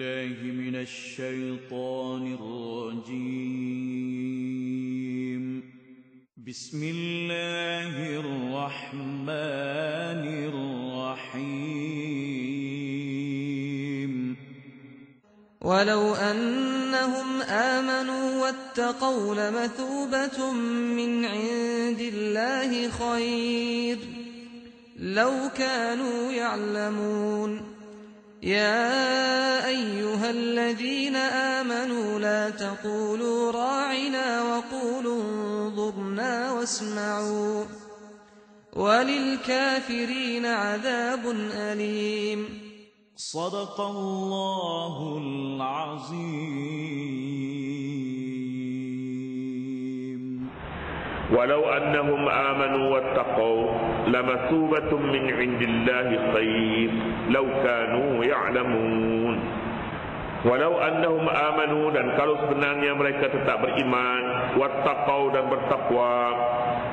بالله من الشيطان الرجيم بسم الله الرحمن الرحيم ولو أنهم آمنوا واتقوا لمثوبة من عند الله خير لو كانوا يعلمون يا أيها الذين آمنوا لا تقولوا راعنا وقولوا انظرنا واسمعوا وللكافرين عذاب أليم صدق الله العظيم ولو أنهم آمنوا واتقوا لمثوبة من عند الله خير لو كانوا يعلمون. Walau annahum amanu, dan kalau sebenarnya mereka tetap beriman, wattaqau, dan bertakwa,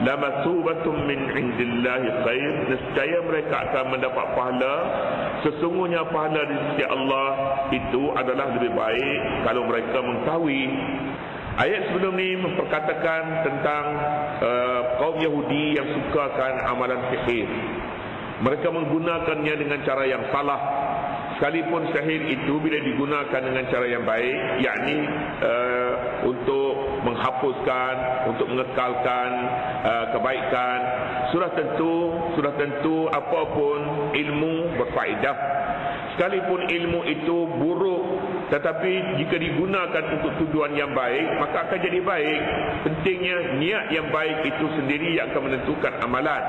lamatsubatum min indillahi khair, nescaya mereka akan mendapat pahala. Sesungguhnya pahala di sisi Allah itu adalah lebih baik kalau mereka mengetahui. Ayat sebelum ini memperkatakan tentang kaum Yahudi yang sukakan amalan sihir. Mereka menggunakannya dengan cara yang salah. Sekalipun sihir itu bila digunakan dengan cara yang baik, yakni untuk menghapuskan, untuk mengekalkan kebaikan, sudah tentu apapun ilmu berfaedah. Sekalipun ilmu itu buruk, tetapi jika digunakan untuk tujuan yang baik, maka akan jadi baik. Pentingnya niat yang baik itu sendiri yang akan menentukan amalan.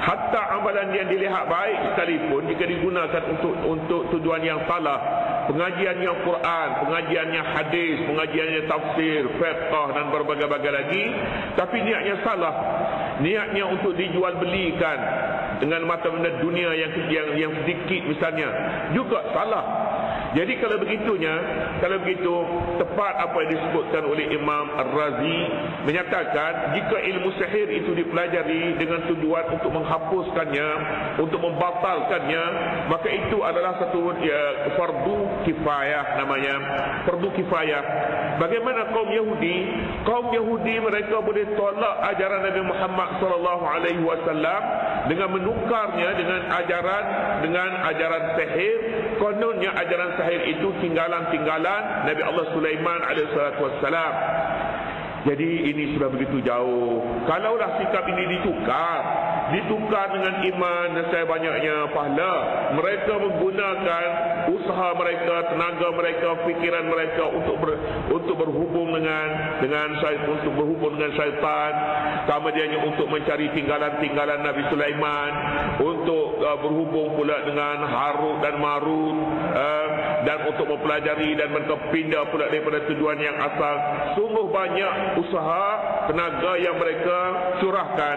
Hatta amalan yang dilihat baik sekalipun, jika digunakan untuk tujuan yang salah, pengajiannya Quran, pengajiannya hadis, pengajiannya tafsir, fiqh dan berbagai-bagai lagi, tapi niatnya salah, niatnya untuk dijual belikan dengan mata benda dunia yang sedikit misalnya, juga salah. Jadi kalau begitu tepat apa yang disebutkan oleh Imam Ar-Razi, menyatakan jika ilmu sihir itu dipelajari dengan tujuan untuk menghapuskannya, untuk membatalkannya, maka itu adalah satu fardu kifayah, namanya fardu kifayah. Bagaimana kaum Yahudi? Kaum Yahudi mereka boleh tolak ajaran Nabi Muhammad SAW dengan menukarnya dengan ajaran sihir. Kononnya ajaran sihir itu tinggalan Nabi Allah Sulaiman alaihissalam. Jadi ini sudah begitu jauh. Kalaulah sikap ini ditukar dengan iman dan saya banyaknya pahala, mereka menggunakan usaha mereka, tenaga mereka, fikiran mereka untuk berhubung dengan syaitan, kemudiannya untuk mencari tinggalan Nabi Sulaiman, untuk berhubung pula dengan Harut dan Marut, dan untuk mempelajari dan mereka pindah pula daripada tujuan yang asal. Sungguh banyak usaha, tenaga yang mereka curahkan.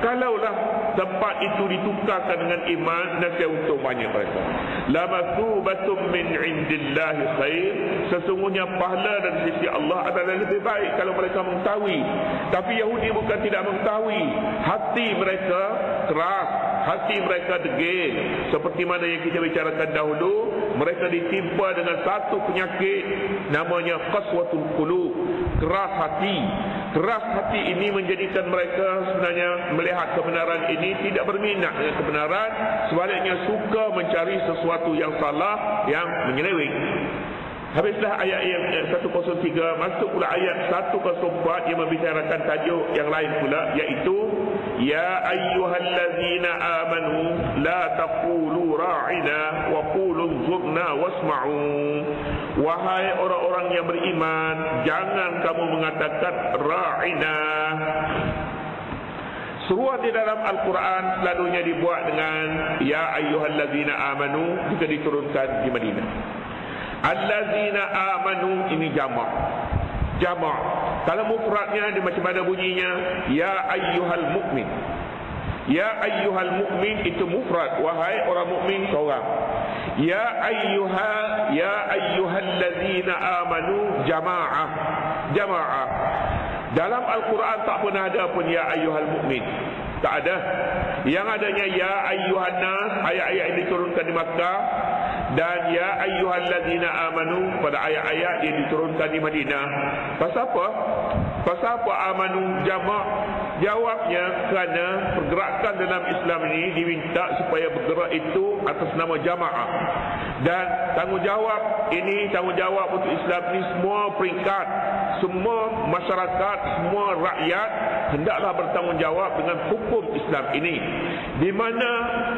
Kalaulah tempat itu ditukarkan dengan iman, nanti untung banyak mereka. Lamatsubatum min indillahi khair, sesungguhnya pahala dari sisi Allah adalah lebih baik kalau mereka mengetahui. Tapi Yahudi bukan tidak mengetahui, hati mereka keras, hati mereka degil. Seperti mana yang kita bicarakan dahulu, mereka ditimpa dengan satu penyakit namanya qaswatul qulub, keras hati. Keras hati ini menjadikan mereka sebenarnya melihat kebenaran ini tidak berminat dengan kebenaran, sebaliknya suka mencari sesuatu yang salah, yang menyeleweng. Habislah ayat yang 103, masuk pula ayat 104 yang membicarakan tajuk yang lain pula, iaitu ya ayyuhallazina amanu la taqulu ra'ina wa qulu zurna wasma'u. Wahai orang-orang yang beriman, jangan kamu mengatakan ra'ina. Seruan di dalam Al-Quran selalunya dibuat dengan ya ayyuhallazina amanu jika diturunkan di Madinah. Allazina amanu ini jamak. Kalau mufradnya dia macam mana bunyinya? Ya ayyuhal mu'min. Ya ayyuhal mu'min itu mufrad, wahai orang mukmin seorang. Ya ayyuhallazina amanu jamaah. Dalam Al-Quran tak pernah ada pun ya ayyuhal mu'min. Tak ada. Yang adanya ya ayyuhan nas, ayat-ayat yang diturunkan di Makkah, Dan ya ayyuhallazina amanu, pada ayat-ayat yang diturunkan di Madinah. Pasal apa? Pasal apa amanu jamak? Jawabnya kerana pergerakan dalam Islam ini diminta supaya bergerak itu atas nama jamaah. Dan tanggungjawab ini, tanggungjawab untuk Islam ini semua peringkat, semua masyarakat, semua rakyat hendaklah bertanggungjawab dengan hukum Islam ini. Di mana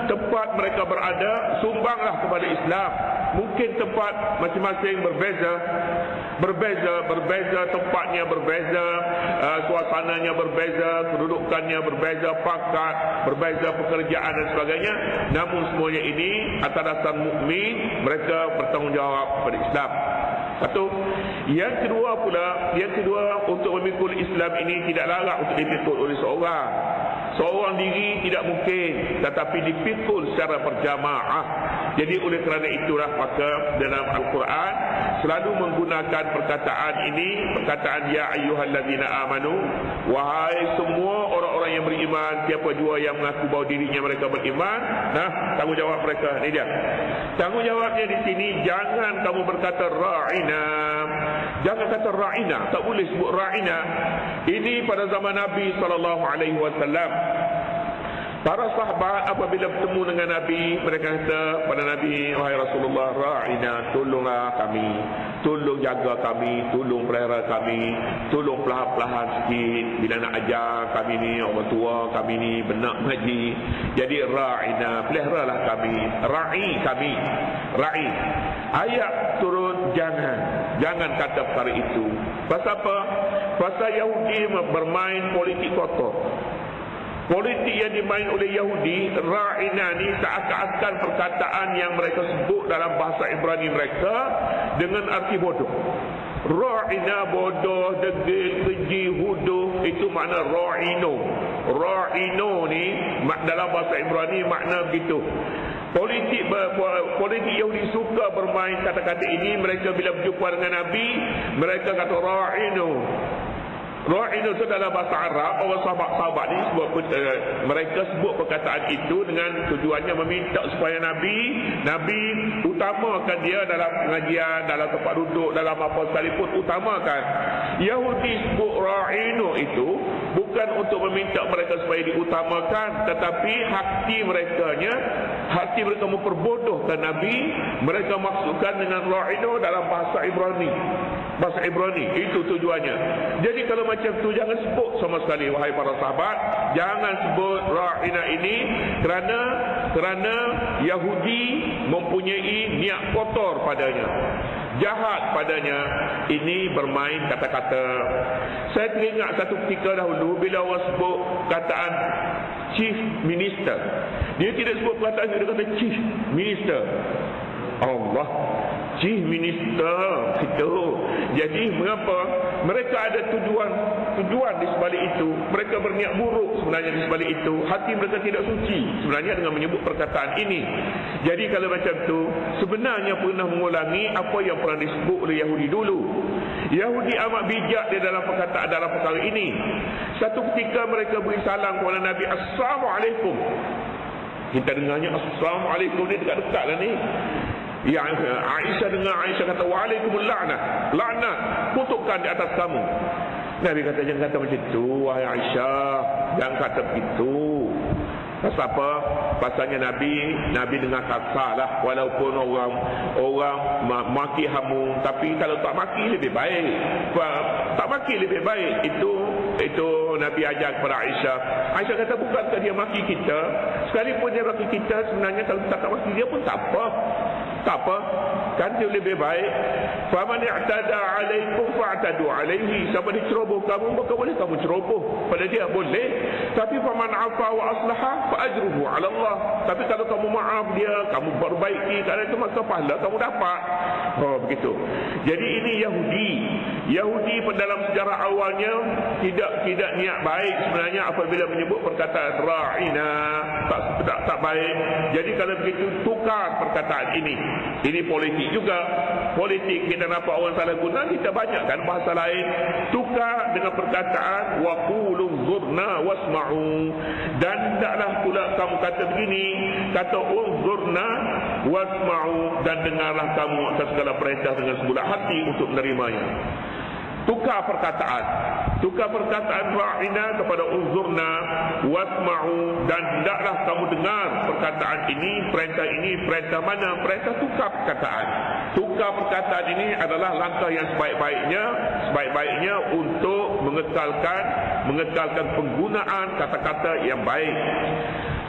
tempat mereka berada, sumbanglah kepada Islam. Mungkin tempat masing-masing berbeza, tempatnya berbeza, suasananya berbeza, kedudukannya berbeza, pangkat berbeza, pekerjaan dan sebagainya. Namun semuanya ini atas dasar mukmin, mereka bertanggungjawab kepada Islam. Satu. Yang kedua untuk memikul Islam ini tidak layak untuk dipikul oleh seorang. Seorang diri tidak mungkin, tetapi dipikul secara berjamaah. Jadi oleh kerana itulah maka dalam Al-Quran selalu menggunakan perkataan ini, perkataan ya ayyuhallazina amanu, wahai semua orang-orang yang beriman, siapa jua yang mengaku bahawa dirinya mereka beriman. Nah, tanggungjawab mereka ni dia. Tanggungjawabnya di sini, jangan kamu berkata ra'ina. Jangan kata ra'ina, tak boleh sebut ra'ina. Ini pada zaman Nabi SAW. Para sahabat apabila bertemu dengan Nabi, mereka kata pada Nabi, wahai Rasulullah, ra'ina, tolonglah kami, tolong jaga kami, tolong pelihara kami, tolong perlahan-lahan sikit bila nak ajar kami ni, orang tua kami ni benak ngaji. Jadi ra'ina, peliharalah kami, ra'i kami, ra'i. Ayat turun, jangan kata perkara itu. Pasal apa? Pasal Yahudi bermain politik kotor. Politik yang dimain oleh Yahudi, ra'ina ni seakan-akan perkataan yang mereka sebut dalam bahasa Ibrani mereka dengan arti bodoh. Ra'ina bodoh, degil, keji, huduh, itu makna ra'ino. Ra'ino ni dalam bahasa Ibrani makna begitu. Politik Yahudi suka bermain kata-kata ini. Mereka bila berjumpa dengan Nabi, mereka kata ra'ino. Ra'inu itu dalam bahasa Arab, orang sahabat-sahabat ni mereka sebut perkataan itu dengan tujuannya meminta supaya Nabi utamakan dia dalam pengajian, dalam tempat duduk, dalam apa sekalipun, utamakan. Yahudi sebut ra'inu itu bukan untuk meminta mereka supaya diutamakan, tetapi hati mereka memperbodohkan Nabi. Mereka maksudkan dengan ra'inu dalam bahasa Ibrani. Bahasa Ibrani itu tujuannya. Jadi kalau macam tu jangan sebut sama sekali, wahai para sahabat, jangan sebut ra'ina ini kerana Yahudi mempunyai niat kotor padanya, jahat padanya. Ini bermain kata-kata. Saya teringat satu ketika dahulu bila orang sebut kataan chief minister, dia tidak sebut perkataan, dia kata chief minister. Allah, chief minister itu. Jadi mengapa mereka ada tujuan di sebalik itu? Mereka berniat buruk sebenarnya di sebalik itu. Hati mereka tidak suci sebenarnya dengan menyebut perkataan ini. Jadi kalau macam tu, sebenarnya pernah mengulangi apa yang pernah disebut oleh Yahudi dulu. Yahudi amat bijak di dalam perkataan dalam perkara ini. Satu ketika mereka beri salam kepada Nabi, Assalamualaikum. Kita dengarnya Assalamualaikum ni dekat-dekat lah ni. Yang Aisyah dengar, Aisyah kata waalaikumul la'nah, laknat kutukan di atas kamu. Nabi kata jangan kata macam tu, wahai Aisyah, jangan kata begitu. Pasal apa? Pasalnya Nabi dengar kasar lah. Walaupun orang maki hamu, tapi kalau tak maki lebih baik. Tak maki lebih baik. Itu Nabi ajar kepada Aisyah. Aisyah kata bukankah dia maki kita? Sekalipun dia maki kita, sebenarnya kalau kita tak maki dia pun tak apa. Tak apa, kan dia lebih baik. Faman i'tada 'alaikum fa'tadu 'alaihi. Siapa diceroboh kamu, maka boleh kamu ceroboh pada dia, boleh. Tapi faman 'afa wa aslaha fa ajruhu 'ala Allah. Tapi kalau kamu maaf dia, kamu perbaiki keadaan itu, maka pahala kamu dapat. Oh begitu. Jadi ini Yahudi dalam sejarah awalnya tidak niat baik sebenarnya apabila menyebut perkataan ra'ina. tak baik. Jadi kalau begitu tukar perkataan ini. Ini politik juga. Politik kita nampak orang salah guna, kita banyakkan bahasa lain. Tukar dengan perkataan wa qulu zurna wasma'u. Dan hendaklah pula kamu kata begini, kata unzurna wasma'u, dan dengarlah kamu atas segala perintah dengan sebulat hati untuk menerimanya. Tukar perkataan ra'ina kepada unzurna wasma'u, dan hendaklah kamu dengar perkataan ini, perintah mana, perintah tukar perkataan. Tukar perkataan ini adalah langkah yang sebaik-baiknya untuk mengekalkan penggunaan kata-kata yang baik.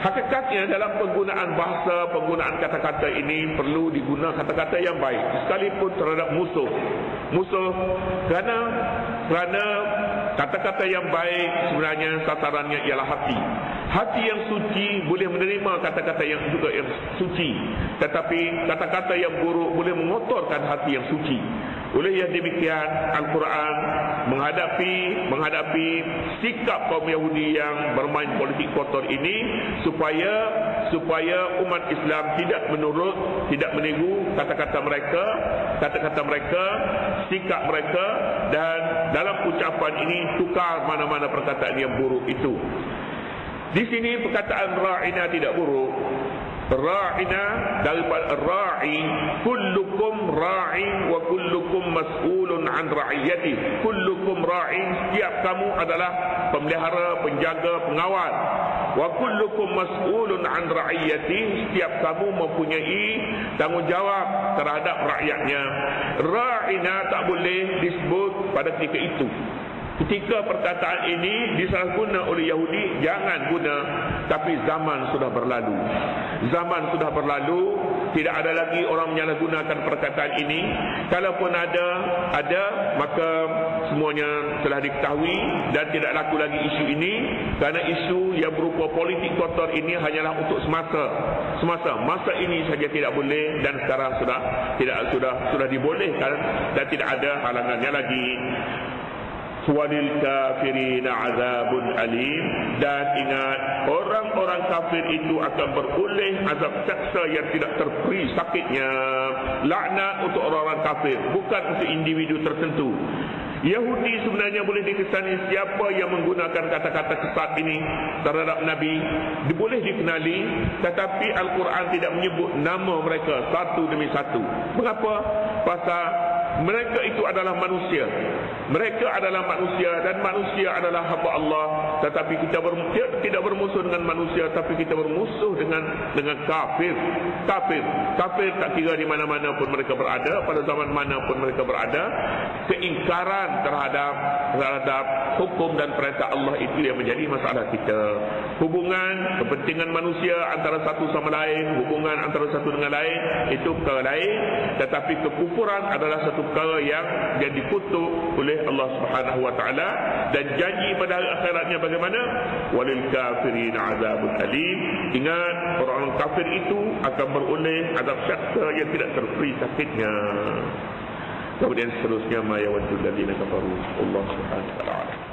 Hakikatnya dalam penggunaan bahasa, penggunaan kata-kata ini perlu digunakan kata-kata yang baik sekalipun terhadap musuh. Kerana kata-kata yang baik sebenarnya sasarannya ialah hati. Hati yang suci boleh menerima kata-kata yang juga yang suci, tetapi kata-kata yang buruk boleh mengotorkan hati yang suci. Oleh yang demikian, Al-Quran menghadapi sikap kaum Yahudi yang bermain politik kotor ini supaya umat Islam tidak menurut, tidak meniru kata-kata mereka, sikap mereka, dan dalam ucapan ini tukar mana-mana perkataan yang buruk itu. Di sini perkataan ra'ina tidak buruk. Ra'ina daripada ra'i, kullukum ra'in wa kullukum mas'ulun an ra'iyati. Kullukum ra'in, setiap kamu adalah pemelihara, penjaga, pengawal. Wa kullukum mas'ulun an ra'iyati, setiap kamu mempunyai tanggungjawab terhadap rakyatnya. Ra'ina tak boleh disebut pada ketika itu. Ketika perkataan ini disalahguna oleh Yahudi, jangan guna. Tapi zaman sudah berlalu. Tidak ada lagi orang menyalahgunakan perkataan ini. Kalaupun ada, maka semuanya telah diketahui dan tidak laku lagi isu ini. Kerana isu yang berupa politik kotor ini hanyalah untuk semasa. Masa ini saja tidak boleh, dan sekarang sudah dibolehkan dan tidak ada halangannya lagi. Walil kafirin azabun alim, dan ingat orang-orang kafir itu akan beroleh azab seksa yang tidak terperi sakitnya. Laknat untuk orang-orang kafir, bukan untuk individu tertentu. Yahudi sebenarnya boleh dikesani siapa yang menggunakan kata-kata kesat ini terhadap Nabi, boleh dikenali, tetapi Al-Quran tidak menyebut nama mereka satu demi satu. Mengapa? Pasal mereka itu adalah manusia. Mereka adalah manusia, dan manusia adalah hamba Allah. Tetapi kita tidak bermusuh dengan manusia, tapi kita bermusuh dengan kafir. Kafir tak kira di mana-mana pun mereka berada, pada zaman mana pun mereka berada. Keingkaran terhadap hukum dan perintah Allah itu yang menjadi masalah kita. Hubungan, kepentingan manusia antara satu sama lain, hubungan antara satu dengan lain, itu perkara lain. Tetapi kekufuran adalah satu perkara yang dikutuk oleh Allah Subhanahu wa taala, dan janji pada hari akhiratnya bagaimana? Walil kafirin azabun alim. Ingat, orang-orang kafir itu akan beroleh azab seksa yang tidak terperi sakitnya. Kemudian seterusnya ma yawaddul ladzina kafaru, Allah Subhanahu wa taala.